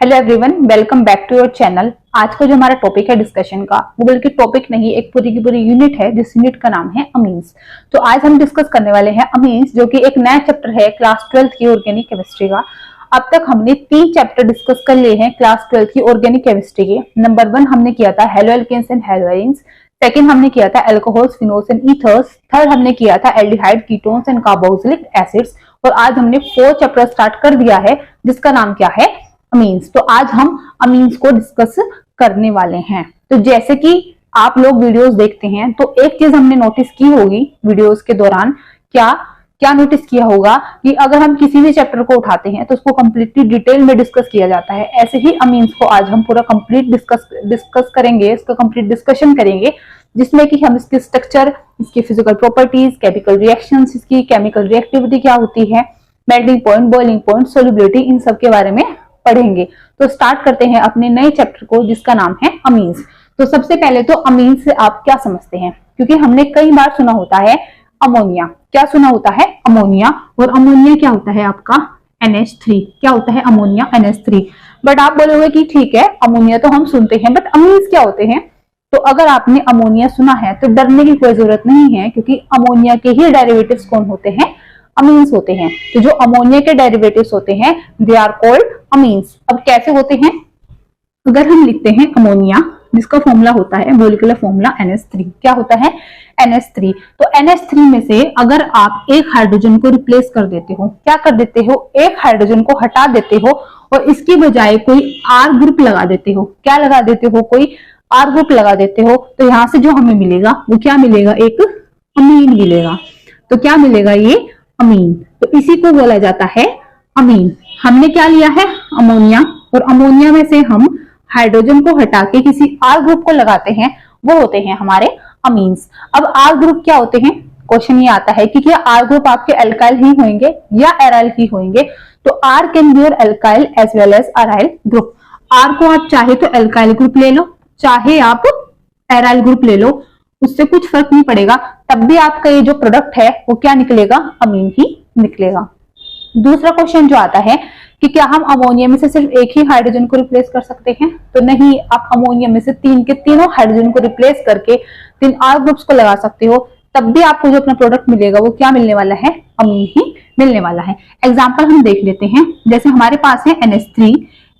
Hello everyone, welcome back to your channel. आज का जो हमारा टॉपिक है डिस्कशन का, वो बल्कि टॉपिक नहीं, एक पूरी की पूरी यूनिट है, जिस यूनिट का नाम है अमीन्स। तो आज हम डिस्कस करने वाले हैं अमीन्स, जो कि एक नया चैप्टर है क्लास 12th की ऑर्गेनिक केमिस्ट्री का। अब तक हमने 3 चैप्टर डिस्कस कर लिए हैं क्लास 12th की ऑर्गेनिक केमिस्ट्री के। नंबर 1 हमने किया था हेलो एल्केन्स एंड हेलोइन्स, सेकंड हमने किया था alcohols, phenols and ethers, third हमने किया था aldehyde, ketones and carboxylic acids, और आज हमने 4 चैप्टर स्टार्ट कर दिया है, जिसका नाम क्या है, अमीन्स। तो आज हम अमीन्स को डिस्कस करने वाले हैं। तो जैसे कि आप लोग वीडियोस देखते हैं, तो एक चीज हमने नोटिस की होगी वीडियोस के दौरान, क्या नोटिस किया होगा कि अगर हम किसी भी चैप्टर को उठाते हैं तो उसको कंप्लीटली डिटेल में डिस्कस किया जाता है। ऐसे ही अमीन्स को आज हम पूरा कंप्लीट डिस्कस करेंगे, इसका कंप्लीट डिस्कशन करेंगे, जिसमें कि हम इसके स्ट्रक्चर, इसकी फिजिकल प्रॉपर्टीज, केमिकल रिएक्शंस, इसकी केमिकल रिएक्टिविटी क्या होती है, melting point, boiling point, solubility, इन सब के बारे में पढ़ेंगे। तो स्टार्ट करते हैं अपने नए चैप्टर को, जिसका नाम है अमीन्स। तो सबसे पहले तो अमीन्स से आप क्या समझते हैं, क्योंकि हमने कई बार सुना होता है अमोनिया। क्या सुना होता है? अमोनिया। और अमोनिया क्या होता है आपका? NH3। क्या होता है? Ammonia NH3। बट आप बोलोगे कि ठीक है, अमोनिया तो हम सुनते हैं, बट अमीन्स क्या होते हैं? तो अगर आपने अमोनिया सुना है तो डरने की कोई जरूरत नहीं है, क्योंकि अमोनिया के ही डेरिवेटिव्स कौन होते हैं? अमीन्स होते हैं। तो जो अमोनिया के डेरिवेटिव्स होते हैं, दे आर कॉल्ड अमीन्स। अब कैसे होते हैं? अगर हम लिखते हैं अमोनिया, जिसका फॉर्मूला होता है मॉलिक्यूलर फॉर्मूला NH3। क्या होता है? NH3। तो NH3 में से अगर आप एक हाइड्रोजन को रिप्लेस कर देते हो, क्या कर देते हो? एक हाइड्रोजन को हटा देते हो और इसकी बजाय कोई R ग्रुप लगा देते हो। क्या लगा देते हो? कोई R ग्रुप लगा देते हो। तो यहां से जो हमें मिलेगा वो क्या मिलेगा? एक अमीन मिलेगा। तो क्या मिलेगा? ये अमीन। तो इसी को बोला जाता है अमीन। हमने क्या लिया है? अमोनिया। और अमोनिया में से हम हाइड्रोजन को हटा के किसी R ग्रुप को लगाते हैं, वो होते हैं हमारे अमीन्स। अब R ग्रुप क्या होते हैं? क्वेश्चन ये आता है कि क्या R ग्रुप आपके एल्काइल ही होंगे या एराइल ही होंगे? तो R can be your alkyl as well as aryl group. R को आप चाहे तो एल्काइल ग्रुप ले लो, चाहे आप एराइल ग्रुप ले लो, उससे कुछ फर्क नहीं पड़ेगा, तब भी आपका ये जो प्रोडक्ट है वो क्या निकलेगा? अमीन ही निकलेगा। दूसरा क्वेश्चन जो आता है कि क्या हम अमोनिया में से सिर्फ एक ही हाइड्रोजन को रिप्लेस कर सकते हैं? तो नहीं, आप अमोनिया में से 3 के तीनों हाइड्रोजन को रिप्लेस करके 3 R ग्रुप्स को लगा सकते हो, तब भी आपको जो अपना प्रोडक्ट मिलेगा वो क्या मिलने वाला है? अमीन ही मिलने वाला है। एग्जाम्पल हम देख लेते हैं। जैसे हमारे पास है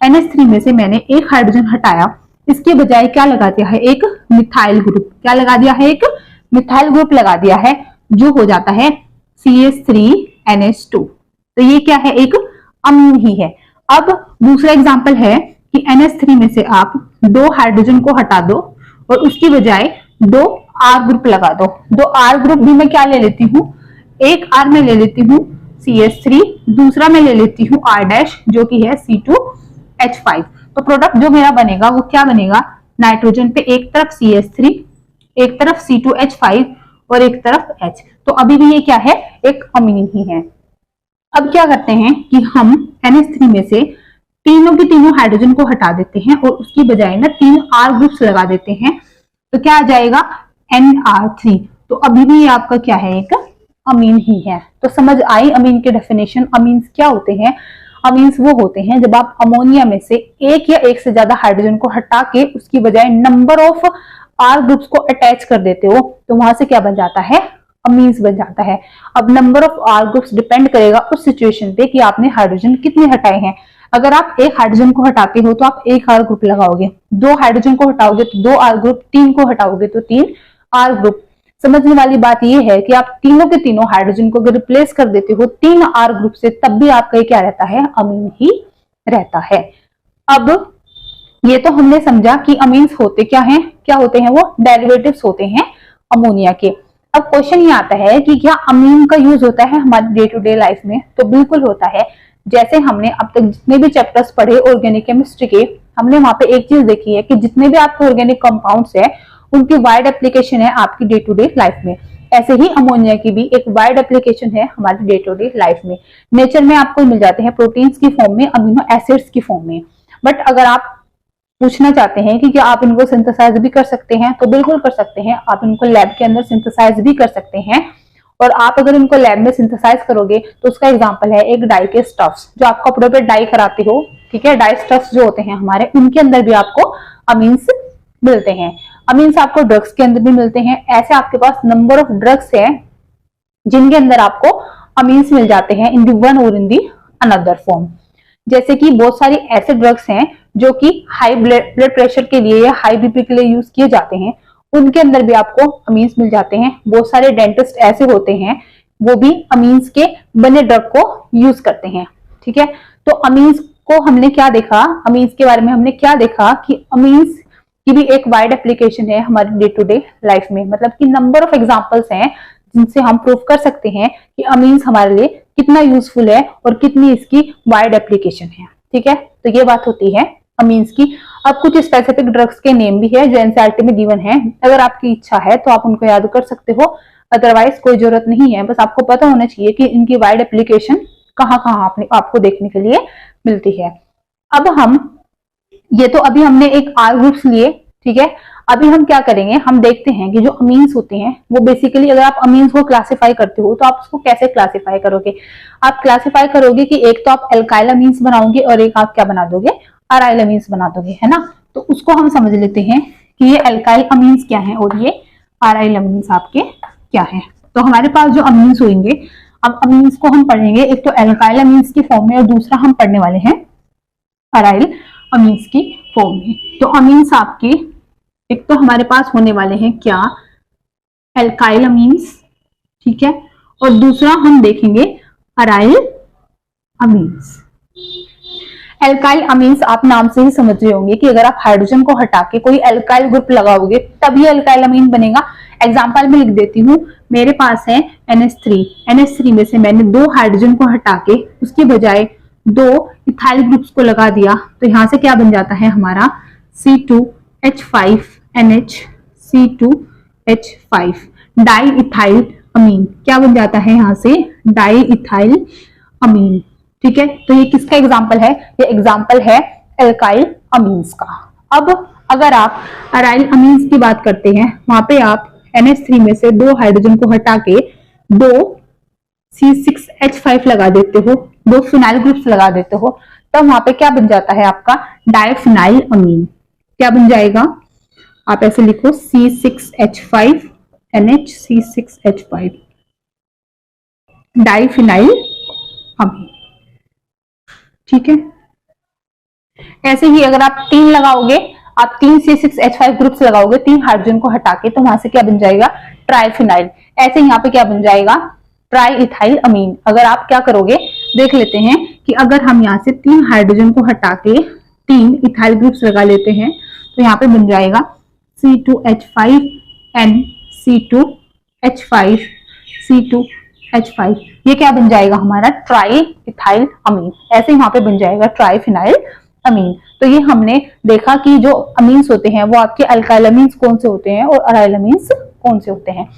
NH3 में से मैंने एक हाइड्रोजन हटाया, इसके बजाय क्या लगा दिया है? एक मिथाइल ग्रुप। क्या लगा दिया है? एक मिथाइल ग्रुप लगा दिया है, जो हो जाता है CH3NH2। तो ये क्या है? एक अमीन ही है। अब दूसरा एग्जांपल है कि NH3 में से आप 2 हाइड्रोजन को हटा दो और उसकी बजाय 2 R ग्रुप लगा दो। 2 R ग्रुप भी मैं क्या ले लेती हूँ? एक R में ले लेती हूँ CH3, दूसरा मैं ले लेती हूँ R' जो कि है C2H5। तो प्रोडक्ट जो मेरा बनेगा वो क्या बनेगा? नाइट्रोजन पे एक तरफ CH3, एक तरफ C2H5 और एक तरफ H। तो अभी भी ये क्या है? एक अमीन ही है। अब क्या करते हैं कि हम NH3 में से तीनों के तीनों हाइड्रोजन को हटा देते हैं और उसकी बजाय ना 3 R ग्रुप्स लगा देते हैं। तो क्या आ जाएगा? NR3। तो अभी भी ये आपका क्या है? एक अमीन ही है। तो समझ आई अमीन की डेफिनेशन। अमीन्स क्या होते हैं? अमीन्स वो होते हैं जब आप अमोनिया में से एक या एक से ज्यादा हाइड्रोजन को हटा के उसकी बजाय नंबर ऑफ R ग्रुप्स को अटैच कर देते हो, तो वहां से क्या बन जाता है? अमीन्स बन जाता है। अब number of R groups depend करेगा उस सिचुएशन पे कि आपने हाइड्रोजन कितने हटाए हैं। अगर आप एक हाइड्रोजन को हटाते हो तो आप एक R ग्रुप लगाओगे, 2 हाइड्रोजन को हटाओगे तो 2 R ग्रुप, 3 को हटाओगे तो 3 R ग्रुप। समझने वाली बात यह है कि आप तीनों के तीनों हाइड्रोजन को अगर रिप्लेस कर देते हो 3 R ग्रुप से, तब भी आपका क्या रहता है? अमीन ही रहता है। अब ये तो हमने समझा कि अमीन्स होते क्या हैं। क्या होते हैं वो? डेरिवेटिव्स होते हैं अमोनिया के। अब क्वेश्चन ये आता है कि क्या अमीन का यूज होता है हमारी डे टू डे लाइफ में? तो बिल्कुल होता है। जैसे हमने अब तक जितने भी चैप्टर्स पढ़े ऑर्गेनिक केमिस्ट्री के, हमने वहां पे एक चीज देखी है कि जितने भी आपके ऑर्गेनिक कंपाउंड्स है, उनकी वाइड एप्लीकेशन है आपकी डे टू डे लाइफ में। ऐसे ही अमोनिया की भी एक वाइड एप्लीकेशन है हमारी डे टू डे लाइफ में। नेचर में आपको मिल जाते हैं प्रोटीन्स की फॉर्म में, अमीनो एसिड्स की फॉर्म में। बट अगर आप पूछना चाहते हैं कि क्या आप इनको सिंथेसाइज भी कर सकते हैं, तो बिल्कुल कर सकते हैं। आप इनको लैब के अंदर सिंथेसाइज भी कर सकते हैं। और आप अगर इनको लैब में सिंथेसाइज करोगे तो उसका एग्जांपल है एक डाई के स्टफ्स। जो आप कपड़ों पे डाई कराते हो, ठीक है, डाइस्टर्स जो होते हैं हमारे, उनके अंदर भी आपको अमीन्स मिलते हैं। अमीन्स आपको ड्रग्स के अंदर भी मिलते हैं। ऐसे आपके पास नंबर ऑफ ड्रग्स है जिनके अंदर आपको अमीन्स मिल जाते हैं इन दी वन और इन दी अनदर फॉर्म। जैसे कि बहुत सारी ऐसे ड्रग्स हैं जो कि हाई ब्लड प्रेशर के लिए या हाई बीपी के लिए यूज किए जाते हैं, उनके अंदर भी आपको अमीन्स मिल जाते हैं। बहुत सारे डेंटिस्ट ऐसे होते हैं वो भी अमीन्स के बने ड्रग को यूज करते हैं। ठीक है, तो अमीन्स को हमने क्या देखा, अमीन्स के बारे में हमने क्या देखा कि अमीन्स की भी एक वाइड एप्लीकेशन है हमारे डे टू डे लाइफ में। मतलब कि नंबर ऑफ एग्जांपल्स हैं जिनसे हम प्रूव कर सकते हैं कि अमीन्स हमारे लिए कितना यूजफुल है और कितनी इसकी वाइड एप्लीकेशन है। ठीक है, तो ये बात होती है अमीन्स की। अब कुछ स्पेसिफिक ड्रग्स के नेम भी है जो एनसीईआरटी में गिवन है। अगर आपकी इच्छा है तो आप उनको याद कर सकते हो, अदरवाइज कोई जरूरत नहीं है। बस आपको पता होना चाहिए कि इनकी वाइड एप्लीकेशन कहाँ कहाँ आपको देखने के लिए मिलती है। अब हम ये तो अभी हमने एक आर ग्रुप्स लिए, ठीक है। अभी हम क्या करेंगे, हम देखते हैं कि जो अमीन्स होते हैं वो बेसिकली अगर आप अमीन्स को क्लासिफाई करते हो तो आप उसको कैसे क्लासिफाई करोगे। आप क्लासिफाई करोगे कि एक तो आप एल्काइल अमीन्स बनाओगे और एक आप क्या बना दोगे, अराइल अमीन्स बना दोगे, है ना। तो उसको हम समझ लेते हैं कि ये एल्काइल अमीन्स क्या है और ये अराइल अमीन्स आपके क्या है। तो हमारे पास जो अमीन्स होंगे, अब अमीन्स को हम पढ़ेंगे एक तो एल्काइल अमीन्स की फॉर्म में और दूसरा हम पढ़ने वाले हैं अराइल अमीन्स की फॉर्म में। तो अमीन्स आपके एक तो हमारे पास होने वाले हैं क्या, एल्काइल अमीन्स, ठीक है, और दूसरा हम देखेंगे अराइल अमीन्स। एल्काइल अमीन्स आप नाम से ही समझ रहे होंगे कि अगर आप हाइड्रोजन को हटा के कोई एल्काइल ग्रुप लगाओगे तभी एल्काइल अमीन बनेगा। एग्जांपल में लिख देती हूँ, मेरे पास है NH3, NH3 में से मैंने 2 हाइड्रोजन को हटा के उसके बजाय 2 इथाइल ग्रुप्स को लगा दिया, तो यहाँ से क्या बन जाता है हमारा C2H5NH, C2H5 डाई इथाइल अमीन। क्या बन जाता है यहाँ से, डाई इथाइल अमीन। ठीक है, तो ये किसका एग्जाम्पल है, ये एग्जाम्पल है एल्काइल अमीन्स का। अब अगर आप अराइल अमीन्स की बात करते हैं, वहां पे आप NH3 में से 2 हाइड्रोजन को हटा के 2 C6H5 लगा देते हो, 2 फिनाइल ग्रुप्स लगा देते हो, तब वहां पे क्या बन जाता है आपका डाइफिनाइल अमीन। क्या बन जाएगा, आप ऐसे लिखो C6H5NH, C6H5 डाइफिनाइल अमीन। ठीक है, ऐसे ही अगर आप 3 लगाओगे, आप 3 C6H5 ग्रुप्स लगाओगे 3 हाइड्रोजन को हटा के, तो वहां से क्या बन जाएगा ट्राइफिनाइल। ऐसे यहाँ पे क्या बन जाएगा ट्राई इथाइल अमीन। अगर आप क्या करोगे देख लेते हैं कि अगर हम यहाँ से 3 हाइड्रोजन को हटा के 3 इथाइल ग्रुप्स लगा लेते हैं तो यहाँ पे बन जाएगा C2H5N, C2H5, C2H5। ये क्या बन जाएगा हमारा ट्राई इथाइल अमीन। ऐसे यहाँ पे बन जाएगा ट्राइफिनाइल अमीन। तो ये हमने देखा कि जो अमीन्स होते हैं वो आपके अल्काइल अमीन्स कौन से होते हैं और अराइल अमीन्स कौन से होते हैं।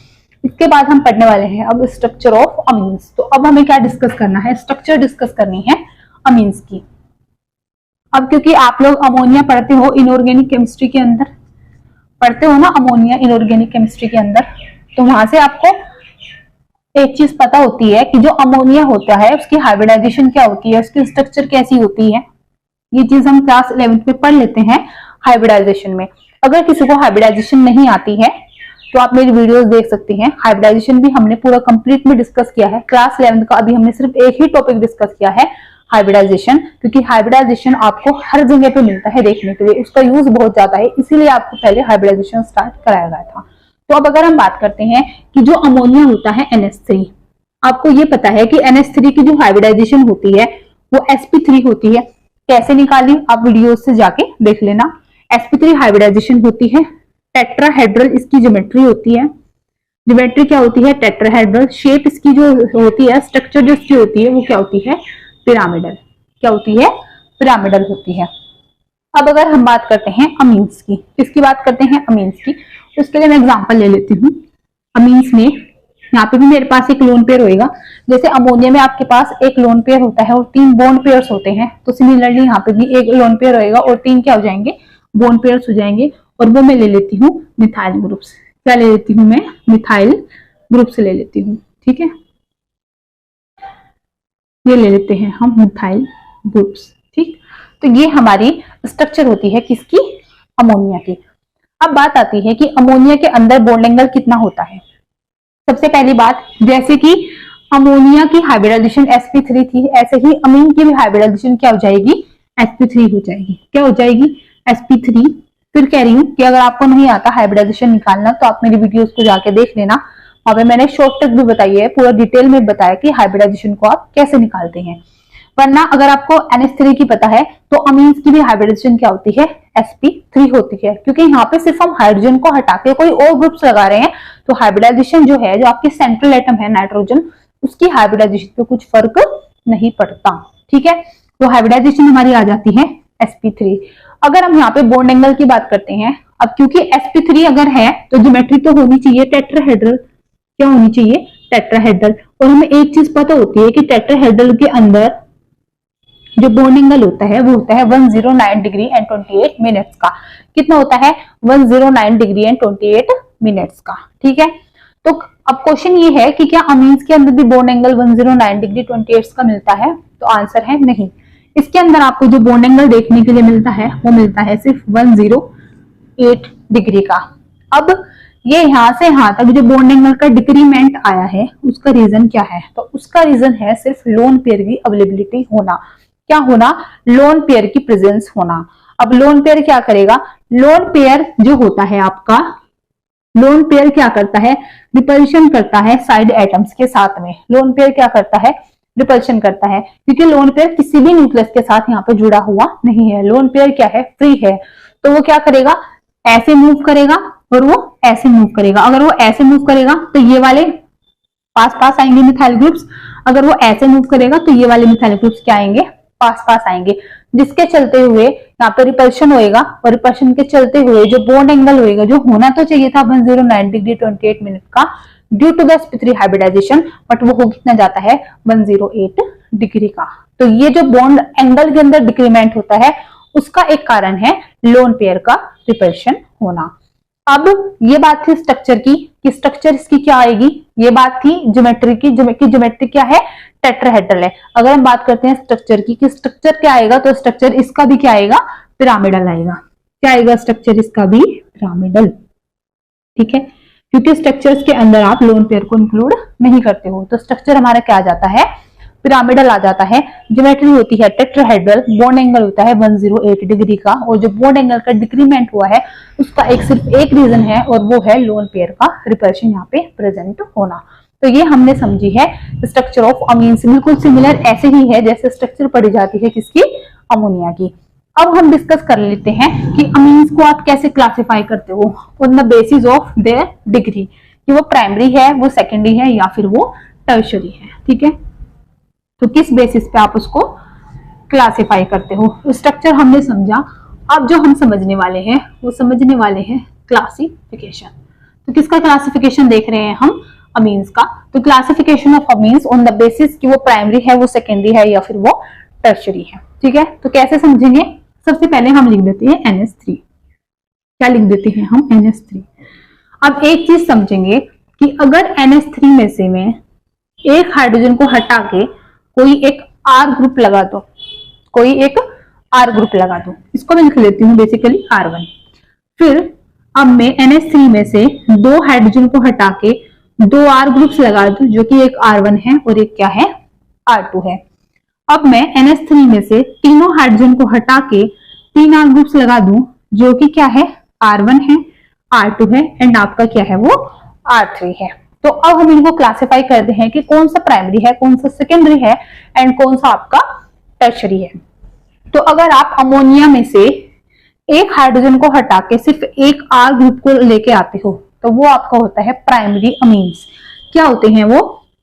इसके बाद हम पढ़ने वाले हैं अब स्ट्रक्चर ऑफ अमीन्स। तो अब हमें क्या डिस्कस करना है, स्ट्रक्चर डिस्कस करनी है अमीन्स की। अब क्योंकि आप लोग अमोनिया पढ़ते हो इनऑर्गेनिक केमिस्ट्री के अंदर, पढ़ते हो ना अमोनिया इनऑर्गेनिक केमिस्ट्री के अंदर, तो वहां से आपको एक चीज पता होती है कि जो अमोनिया होता है उसकी हाइब्रिडाइजेशन क्या होती है, उसकी स्ट्रक्चर कैसी होती है। ये चीज हम क्लास 11th में पढ़ लेते हैं हाइब्रिडाइजेशन में। अगर किसी को हाइब्रिडाइजेशन नहीं आती है तो आप मेरी वीडियोस देख सकते हैं। हाइब्रिडाइजेशन भी हमने पूरा कंप्लीट में डिस्कस किया है। क्लास 11th का अभी हमने सिर्फ एक ही टॉपिक डिस्कस किया है, हाइब्रिडाइजेशन, क्योंकि हाइब्रिडाइजेशन आपको हर जगह पे मिलता है देखने के लिए, उसका यूज बहुत ज्यादा है, इसीलिए आपको पहले हाइब्रिडाइजेशन स्टार्ट कराया गया था। तो अब अगर हम बात करते हैं कि जो अमोनिया होता है NH3, आपको ये पता है कि NH3 की जो हाइब्रिडाइजेशन होती है वो sp3 होती है। कैसे निकाली आप वीडियोस से जाके देख लेना। sp3 हाइब्रिडाइजेशन होती है, टेट्राहेड्रल इसकी ज्योमेट्री होती है। ज्योमेट्री क्या होती है, टेट्राहेड्रल। शेप इसकी जो होती है, स्ट्रक्चर जो इसकी होती है वो क्या होती है, पिरामिडल। क्या होती है, पिरामिडल होती है। अब अगर हम बात करते हैं अमीन्स की, किसकी बात करते हैं अमीन्स की, तो उसके लिए मैं एग्जांपल ले लेती हूँ। अमीन्स में यहाँ पे भी मेरे पास एक लोन पेयर होएगा। जैसे अमोनिया में आपके पास एक लोन पेयर होता है और 3 बॉन्ड पेयर्स होते हैं, तो सिमिलरली यहाँ पे भी एक लोन पेयर होएगा और 3 क्या हो जाएंगे, बॉन्ड पेयर्स हो जाएंगे। और वो मैं ले लेती हूँ मिथाइल ग्रुप्स। क्या ले लेती हूँ मैं, मिथाइल ग्रुप्स ले लेती हूँ। ठीक है, ये ले लेते हैं हम मिथाइल ग्रुप्स। ठीक, तो ये हमारी स्ट्रक्चर होती है किसकी, अमोनिया की। अब बात आती है कि अमोनिया के अंदर बॉन्ड एंगल कितना होता है। सबसे पहली बात, जैसे कि अमोनिया की हाइब्रिडाइजेशन sp3 थी, ऐसे ही अमीन की भी हाइब्रिडाइजेशन क्या हो जाएगी, sp3 हो जाएगी। क्या हो जाएगी, sp3। फिर कह रही हूँ कि अगर आपको नहीं आता हाइब्रिडाइजेशन निकालना तो आप मेरी वीडियोस को जाके देख लेना, वहां पे मैंने शॉर्ट ट्रिक भी बताई है, पूरा डिटेल में बताया कि हाइब्रिडाइजेशन को आप कैसे निकालते हैं। वरना अगर आपको NH3 की पता है तो अमीन्स की भी हाइब्रिडाइजेशन क्या होती है, sp3 होती है, क्योंकि यहाँ पे सिर्फ हम हाइड्रोजन को हटा के कोई और ग्रुप्स लगा रहे हैं, तो हाइब्रिडाइजेशन जो है, जो आपकी सेंट्रल एटम है नाइट्रोजन, उसकी हाइब्रिडाइजेशन पे कुछ फर्क नहीं पड़ता। ठीक है, तो हाइब्रिडाइजेशन हमारी आ जाती है sp3। अगर हम यहाँ पे बॉन्ड एंगल की बात करते हैं, अब क्योंकि sp3 अगर है तो ज्योमेट्री तो होनी चाहिए टेट्राहेड्रल। क्या होनी चाहिए, टेट्राहेड्रल। और हमें एक चीज पता होती है कि टेट्राहेड्रल के अंदर जो बॉन्ड एंगल होता है वो होता है 109 डिग्री एंड 28 मिनट्स का। कितना होता है, 109 डिग्री एंड 28 मिनट्स का। ठीक है, तो अब क्वेश्चन ये है कि क्या अमीन्स के अंदर भी बॉन्ड एंगल 109 डिग्री 28 का मिलता है, तो आंसर है नहीं। इसके अंदर आपको जो बॉन्ड एंगल देखने के लिए मिलता है वो मिलता है सिर्फ 108 डिग्री का। अब ये यहां से यहां तक जो बॉन्ड एंगल का डिक्रीमेंट आया है उसका रीजन क्या है, तो उसका रीजन है सिर्फ लोन पेयर की अवेलेबिलिटी होना। क्या होना, लोन पेयर की प्रेजेंस होना। अब लोन पेयर क्या करेगा, लोन पेयर जो होता है आपका, लोन पेयर क्या करता है, रिपल्शन करता है साइड एटम्स के साथ में। लोन पेयर क्या करता है, रिपल्शन करता है, क्योंकि लोन पेयर किसी भी न्यूक्लियस के साथ यहाँ पे जुड़ा हुआ नहीं है। लोन पेयर क्या है, फ्री है, तो वो क्या करेगा, ऐसे मूव करेगा और वो ऐसे मूव करेगा। अगर वो ऐसे मूव करेगा तो ये वाले पास पास आएंगे मिथाइल ग्रुप्स, अगर वो ऐसे मूव करेगा तो ये वाले मिथाइल ग्रुप्स क्या आएंगे, पास पास आएंगे, जिसके चलते हुए यहाँ पे रिपल्शन होएगा। और रिपल्शन के चलते हुए जो बॉन्ड एंगल होएगा, जो होना तो चाहिए था 109 डिग्री 28 मिनट का due to the sp3 hybridization, but वो हो कितना जाता है, 108 डिग्री का। तो ये जो बॉन्ड एंगल के अंदर डिक्रीमेंट होता है उसका एक कारण है लोन पेयर का रिपल्शन होना। अब ये बात थी स्ट्रक्चर की, कि स्ट्रक्चर इसकी क्या आएगी, ये बात थी ज्योमेट्री की, ज्योमेट्री क्या है, टेट्राहेड्रल है। अगर हम बात करते हैं स्ट्रक्चर की कि स्ट्रक्चर क्या आएगा, तो स्ट्रक्चर इसका भी क्या आएगा, पिरामिडल आएगा। क्या आएगा, स्ट्रक्चर इसका भी पिरामिडल। ठीक है, क्योंकि स्ट्रक्चर्स के अंदर आप लोन पेयर को इंक्लूड नहीं करते हो, तो स्ट्रक्चर हमारा क्या आ जाता है, पिरामिडल आ जाता है। ज्योमेट्री होती है टेट्राहेड्रल, बॉन्ड एंगल होता है 108 डिग्री का, और जो बॉन्ड एंगल का डिक्रीमेंट हुआ है उसका सिर्फ एक रीजन है, और वो है लोन पेयर का रिपल्शन यहाँ पे प्रेजेंट होना। तो ये हमने समझी है स्ट्रक्चर ऑफ अमीन्स। बिल्कुल सिमिलर ऐसे ही है जैसे स्ट्रक्चर पढ़ी जाती है किसकी, अमोनिया की। अब हम डिस्कस कर लेते हैं कि अमीन्स को आप कैसे क्लासिफाई करते हो on the basis of their degree, कि वो प्राइमरी है, वो सेकेंडरी है, या फिर वो टर्शरी है। ठीक है, तो किस बेसिस पे आप उसको क्लासिफाई करते हो। स्ट्रक्चर हमने समझा, अब जो हम समझने वाले हैं वो समझने वाले हैं क्लासिफिकेशन। तो किसका क्लासिफिकेशन देख रहे हैं हम, अमीन्स का। तो classification of amines on the basis कि वो प्राइमरी है, वो सेकेंडरी है, या फिर वो टर्शरी है। ठीक है, तो कैसे समझेंगे, सबसे पहले हम लिख देते हैं NH3। क्या लिख देते हैं हम, NH3। अब एक चीज समझेंगे कि अगर NH3 में से मैं एक हाइड्रोजन को हटा के कोई एक R ग्रुप लगा दो, कोई एक R ग्रुप लगा दो, इसको मैं लिख लेती हूँ बेसिकली R1। फिर अब मैं NH3 में से दो हाइड्रोजन को हटा के दो R ग्रुप्स लगा दूं, जो कि एक R1 है और एक क्या है, R2 है। अब मैं NH3 में से तीनों हाइड्रोजन को हटा के तीन R ग्रुप्स लगा दूं, जो कि क्या है, R1 है, R2 है, एंड आपका क्या है, वो R3 है। तो अब हम इनको क्लासिफाई करते हैं कि कौन सा प्राइमरी है, कौन सा सेकेंडरी है, एंड कौन सा आपका टर्शरी है। तो अगर आप अमोनिया में से एक हाइड्रोजन को हटा के सिर्फ एक R ग्रुप को लेके आते हो, तो वो आपका होता है प्राइमरी अमीन्स। क्या होते हैं वो,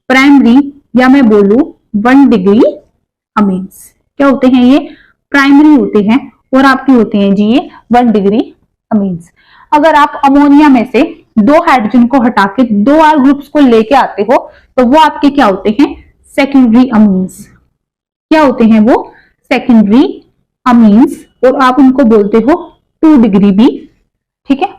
प्राइमरी, या मैं बोलूं 1 डिग्री अमीन्स। क्या होते हैं ये, प्राइमरी होते हैं, और आपके होते हैं जी ये 1 डिग्री अमीन्स। अगर आप अमोनिया में से दो हाइड्रोजन को हटा के दो R ग्रुप्स को लेके आते हो, तो वो आपके क्या होते हैं, सेकेंडरी अमीन्स। क्या होते हैं वो, सेकेंडरी अमीन्स, और आप उनको बोलते हो 2 डिग्री भी। ठीक है,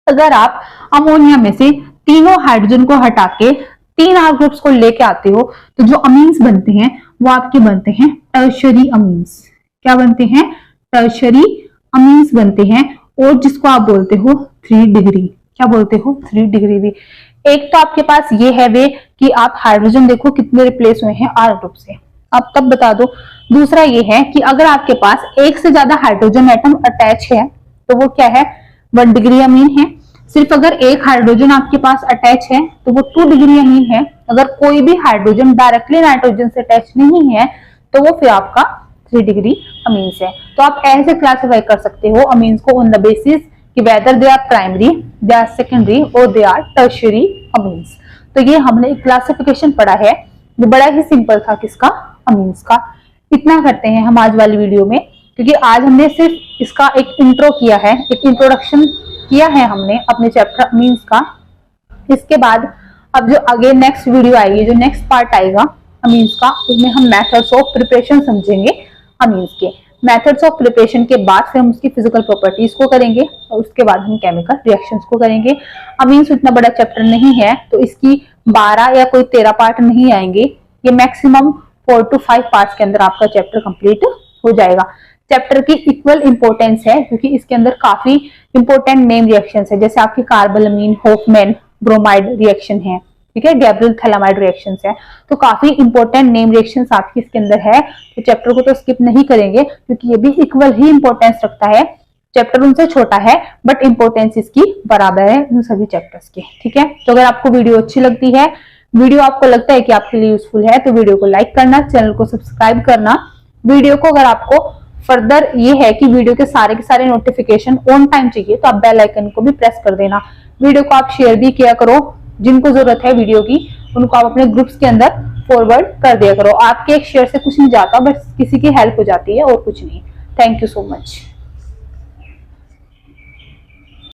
अगर आप अमोनिया में से तीनों हाइड्रोजन को हटा के तीन R ग्रुप्स को लेके आते हो, तो जो अमीन्स बनते हैं वो आपके बनते हैं टर्शरी अमीन्स। क्या बनते हैं, टर्शरी अमीन्स बनते हैं, और जिसको आप बोलते हो 3 डिग्री, क्या बोलते हो, 3 डिग्री भी। एक तो आपके पास ये है वे कि आप हाइड्रोजन देखो कितने रिप्लेस हुए हैं R ग्रुप से, अब तब बता दो। दूसरा ये है कि अगर आपके पास एक से ज्यादा हाइड्रोजन एटम अटैच है तो वो क्या है, 1 डिग्री अमीन है। सिर्फ अगर एक हाइड्रोजन आपके पास अटैच है तो वो 2 डिग्री अमीन है। अगर कोई भी हाइड्रोजन डायरेक्टली नाइट्रोजन से अटैच नहीं है तो वो फिर आपका 3 डिग्री अमीन्स है। तो आप ऐसे क्लासिफाई कर सकते हो अमीन्स को ऑन द बेसिस कि whether they are primary, they are secondary और दे आर टर्शियरी अमीन्स। तो ये हमने एक क्लासिफिकेशन पढ़ा है जो बड़ा ही सिंपल था, किसका, अमीन्स का। इतना करते हैं हम आज वाली वीडियो में, क्योंकि आज हमने सिर्फ इसका एक इंट्रो किया है, एक इंट्रोडक्शन किया है हमने अपने चैप्टर अमीन्स का। इसके बाद अब जो आगे नेक्स्ट वीडियो आएगी, जो नेक्स्ट पार्ट आएगा अमीन्स का, उसमें हम मेथड्स ऑफ प्रिपरेशन समझेंगे अमीन्स के। मेथड्स ऑफ प्रिपरेशन के बाद फिर हम उसकी फिजिकल प्रॉपर्टीज को करेंगे और उसके बाद हम केमिकल रिएक्शंस को करेंगे। अमीन्स इतना बड़ा चैप्टर नहीं है तो इसकी 12 या कोई 13 पार्ट नहीं आएंगे, ये मैक्सिमम 4 to 5 पार्ट्स के अंदर आपका चैप्टर कंप्लीट हो जाएगा। चैप्टर की इक्वल इंपॉर्टेंस है क्योंकि इसके अंदर काफी इंपॉर्टेंट नेम रिएक्शंस है, जैसे आपकी कार्बोलमीन, होफमैन ब्रोमाइड रिएक्शन है, ठीक है, गैब्रियल थैलामाइड रिएक्शंस है। तो काफी इंपॉर्टेंट नेम रिएक्शंस आपकी इसके अंदर है। तो चैप्टर को तो स्किप नहीं करेंगे क्योंकि ये भी इक्वल ही इंपॉर्टेंस रखता है। चैप्टर उनसे छोटा है बट इंपॉर्टेंस इसकी बराबर है उन सभी चैप्टर्स के, ठीक है। तो अगर आपको वीडियो अच्छी लगती है, वीडियो आपको लगता है कि आपके लिए यूजफुल है, तो वीडियो को लाइक करना, चैनल को सब्सक्राइब करना। वीडियो को अगर आपको फर्दर ये है कि वीडियो के सारे नोटिफिकेशन ऑन टाइम चाहिए तो आप बेल आइकन को भी प्रेस कर देना। वीडियो को आप शेयर भी किया करो, जिनको जरूरत है वीडियो की उनको आप अपने ग्रुप्स के अंदर फॉरवर्ड कर दिया करो। आपके एक शेयर से कुछ नहीं जाता, बस किसी की हेल्प हो जाती है और कुछ नहीं। Thank you so much.